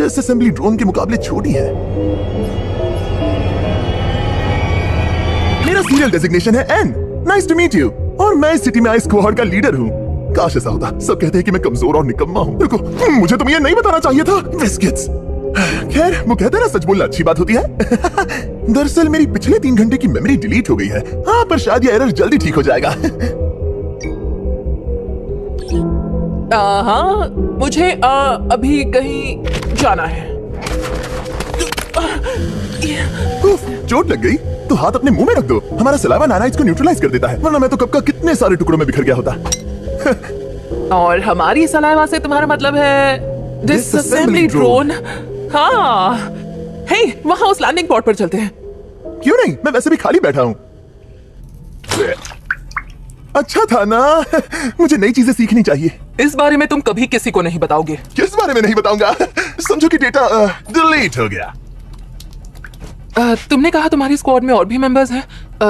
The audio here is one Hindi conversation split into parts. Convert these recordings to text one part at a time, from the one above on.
डिसअसेंबली ड्रोन के मुकाबले छोटी है। मेरा सीरियल डेजिग्नेशन है N. Nice to meet you. और मैं इस सिटी में आई स्क्वाड का लीडर हूँ। काश ऐसा होता। सब कहते हैं कि मैं कमजोर और निकम्मा हूँ। रुको, मुझे तुम्हें ये नहीं बताना चाहिए था। बिस्किट्स। खैर, वो कहते हैं ना, सच बोलना अच्छी बात होती है। दरअसल मेरी पिछले 3 घंटे की मेमोरी डिलीट हो गई है। हाँ, पर शायद ये एरर जल्दी ठीक हो जाएगा। हाँ, मुझे अभी कहीं जाना है। चोट लग गई तो हाथ अपने मुंह में रख दो। हमारा सलाइवा नाइट्स को न्यूट्रलाइज कर देता है, वरना मैं तो कब का कितने सारे टुकड़ों में बिखर गया होता। और हमारी सलाइवा से तुम्हारा मतलब है डिसअसेंबली ड्रोन? हाँ। हे, वहाँ उस लैंडिंग पॉड पर चलते हैं। क्यों नहीं, मैं वैसे भी खाली बैठा हूँ। अच्छा था ना। मुझे नई चीजें सीखनी चाहिए। इस बारे में तुम कभी किसी को नहीं बताओगे। किस बारे में नहीं बताऊंगा? समझो कि डेटा डिलीट हो गया। तुमने कहा तुम्हारी स्क्वाड में और भी मेंबर्स हैं।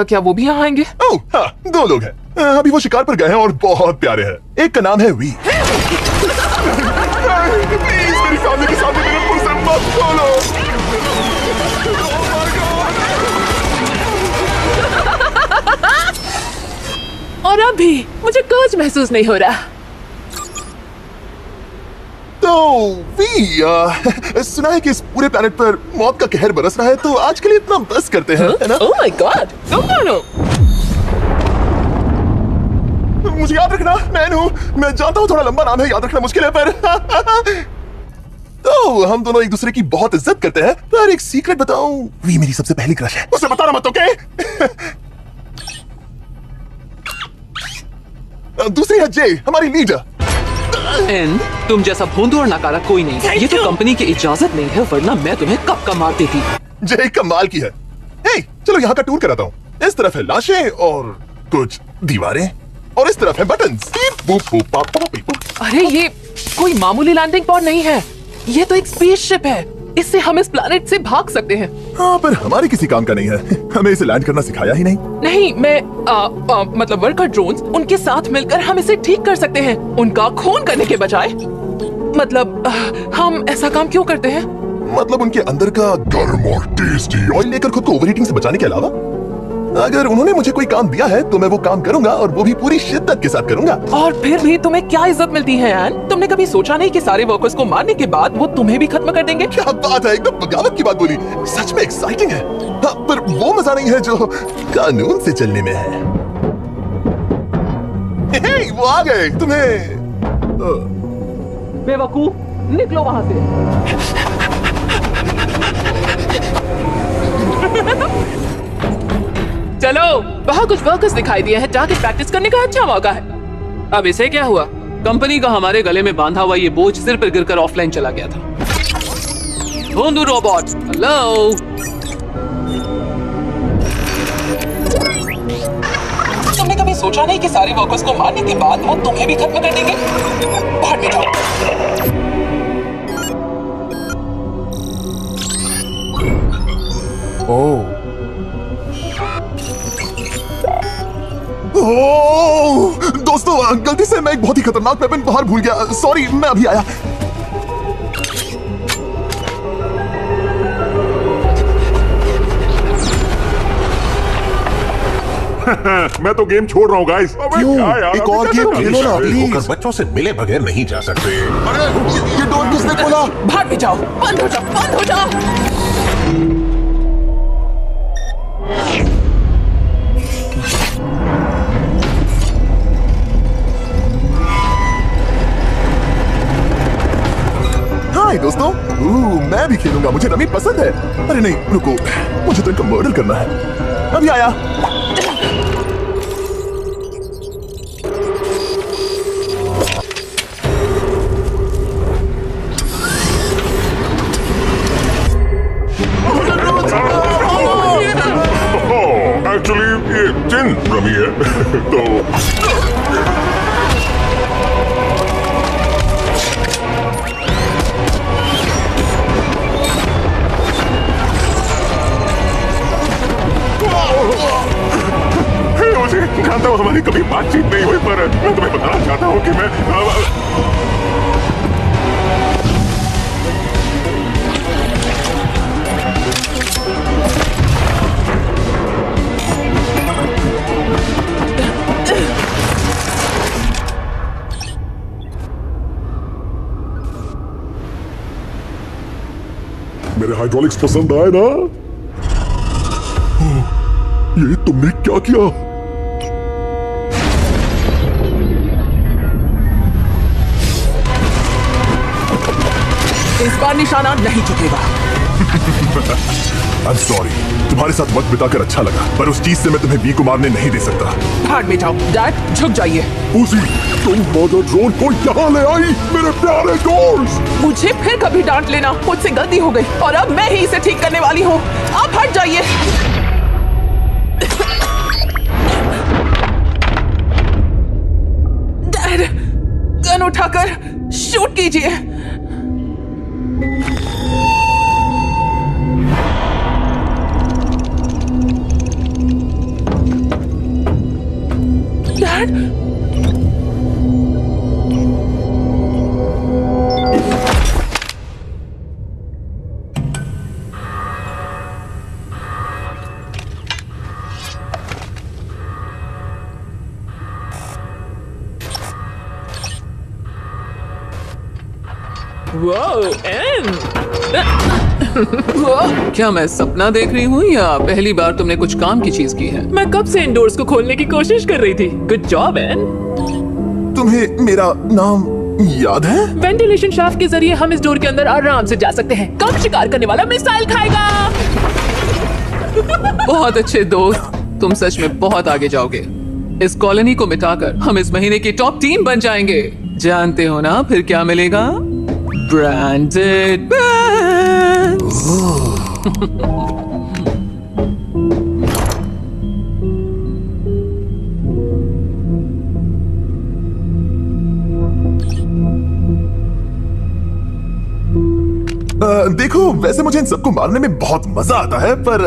क्या वो भी यहाँ आएंगे? ओह हाँ, 2 लोग हैं। अभी वो शिकार पर गए हैं और बहुत प्यारे हैं। एक का नाम है वी। प्लीज मेरी फैमिली के सामने मेरे मुंह से मत बोलो। और अभी मुझे कुछ महसूस नहीं हो रहा। तो वी, सुना है कि इस पूरे प्लेनेट पर मौत का कहर बरस रहा है, तो आज के लिए इतना बस करते हैं, है ना? ओह माय गॉड, तुम कौन हो? मुझे याद रखना, मैन हूँ। मैं जानता हूँ थोड़ा लंबा नाम है, याद रखना मुश्किल है, पर तो हम दोनों एक दूसरे की बहुत इज्जत करते हैं। पर एक सीक्रेट बताऊं, वी मेरी सबसे पहली क्रश है। उसे बताना मत, ओके? दूसरी है जे, हमारी लीडर। एन, तुम जैसा भोंदू और नकारा कोई नहीं। ये तो कंपनी की इजाजत नहीं है, वरना मैं तुम्हें कब का मार देती। जे कमाल की है। हे, चलो यहाँ का टूर कराता हूँ। इस तरफ है लाशें और कुछ दीवारें, और इस तरफ है बटन्स। अरे ये कोई मामूली लैंडिंग पॉड नहीं है, ये तो एक स्पेसशिप है। इससे हम इस प्लैनेट से भाग सकते हैं। हाँ, पर हमारे किसी काम का नहीं है। हमें इसे लैंड करना सिखाया ही नहीं। नहीं, मैं मतलब वर्कर ड्रोन्स, उनके साथ मिलकर हम इसे ठीक कर सकते हैं, उनका खून करने के बजाय। मतलब हम ऐसा काम क्यों करते हैं? मतलब उनके अंदर का गर्म और टेस्टी ऑयल लेकर खुद को ओवरहीटिंग से बचाने के अलावा। अगर उन्होंने मुझे कोई काम दिया है तो मैं वो काम करूंगा, और वो भी पूरी शिद्दत के साथ करूंगा। और फिर भी तुम्हें क्या इज्जत मिलती है यार? तुमने कभी सोचा नहीं कि सारे वर्कर्स को मारने के बाद वो तुम्हें भी खत्म कर देंगे? क्या बात है, एकदम बगावत की बात बोली। सच में एक्साइटिंग है। हाँ, पर वो मजा नहीं है जो कानून से चलने में है। हे, वो आ गए। तुम्हें बेवकूफ, निकलो वहाँ से। चलो, वहाँ कुछ वर्कर्स दिखाई दिए हैं, जाके प्रैक्टिस करने का अच्छा मौका है। अब इसे क्या हुआ? कंपनी का हमारे गले में बांधा हुआ ये बोझ सिर पर गिरकर ऑफलाइन चला गया था। भोंदू रोबोट, हेलो। तुमने कभी सोचा नहीं कि सारे वर्कर्स को मारने के बाद वो तुम्हें भी खत्म कर देंगे? बाहर निकलो। दोस्तों, गलती से मैं एक बहुत ही खतरनाक वेपन बाहर भूल गया। सॉरी, मैं अभी आया। मैं तो गेम छोड़ रहा हूँ गाइस। क्यों? एक और गेम खेलो ना प्लीज। बच्चों से मिले बगैर नहीं जा सकते। अरे ये डोर किसने खोला? बाहर भी जाओ, बंद हो जाओ, बंद हो जाओ। हाय दोस्तों, मैं भी खेलूंगा, मुझे रमी पसंद है। अरे नहीं, रुको, मुझे तो इनका मर्डर करना है। अभी आया। एक्चुअली ये जिन रमी है। तो मुझे जानता हूँ हमारी कभी बातचीत नहीं हुई, पर मैं तुम्हें बताना चाहता हूँ कि मैं मेरे हाइड्रोलिक्स पसंद आए ना? ये तुमने क्या किया? इस बार निशाना नहीं झुकेगा। I'm sorry, तुम्हारे साथ वक्त बिताकर अच्छा लगा, पर उस चीज से मैं तुम्हें बी को मारने नहीं दे सकता। भाग में जाओ। डैड झुक जाइए। उसी तुम मदर ड्रोन को यहाँ ले आई, मेरे प्यारे दोस्त। मुझे फिर कभी डांट लेना, मुझसे गलती हो गई और अब मैं ही इसे ठीक करने वाली हूँ। आप हट जाइए। डैड, गन उठाकर शूट कीजिए। डैड, क्या मैं सपना देख रही हूँ या पहली बार तुमने कुछ काम की चीज की है? मैं कब से इंडोर्स को खोलने की कोशिश कर रही थी। Good job N. तुम्हें मेरा नाम याद है? वेंटिलेशन शाफ्ट के जरिए हम इस डोर के अंदर आराम से जा सकते हैं। कम शिकार करने वाला मिसाइल खाएगा। बहुत अच्छे दोस्त, तुम सच में बहुत आगे जाओगे। इस कॉलोनी को मिटाकर हम इस महीने की टॉप टीम बन जाएंगे। जानते हो ना फिर क्या मिलेगा? Branded bags. देखो, वैसे मुझे इन सबको मारने में बहुत मजा आता है, पर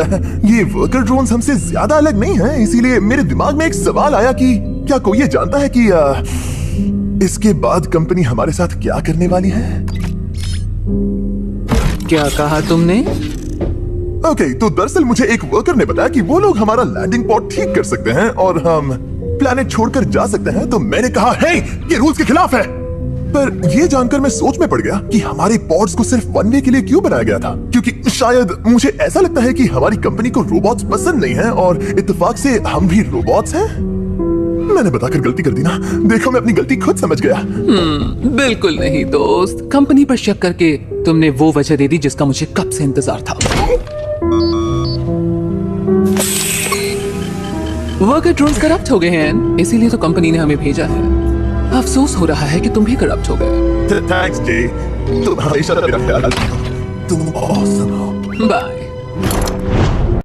ये वर्कर ड्रोन्स हमसे ज्यादा अलग नहीं हैं, इसीलिए मेरे दिमाग में एक सवाल आया कि क्या कोई ये जानता है कि इसके बाद कंपनी हमारे साथ क्या करने वाली है? क्या कहा तुमने? ओके, तो दरअसल मुझे एक वर्कर ने बताया कि वो लोग हमारा लैंडिंग पॉड ठीक कर सकते हैं और हम प्लेनेट छोड़कर जा सकते हैं। तो मैंने कहा, हे, ये रूल्स के खिलाफ है। पर ये जानकर मैं सोच में पड़ गया कि हमारे पॉड्स को सिर्फ वन वे के लिए क्यों बनाया गया था, क्योंकि शायद मुझे ऐसा लगता है कि हमारी कंपनी को रोबोट्स पसंद नहीं है और इत्तेफाक से हम भी रोबोट्स हैं। मैंने बताकर गलती कर दी ना। देखो, मैं अपनी गलती खुद समझ गया। बिल्कुल नहीं दोस्त, कंपनी पर शक करके तुमने वो वजह दे दी जिसका मुझे कब से इंतजार था। वर्कर ड्रोन्स करप्ट हो गए हैं, इसीलिए तो कंपनी ने हमें भेजा है। अफसोस हो रहा है कि तुम भी करप्ट हो गए। थैंक्स जे, तुम हमेशा मेरा ख्याल रखते हो। तुम ऑसम हो। बाय।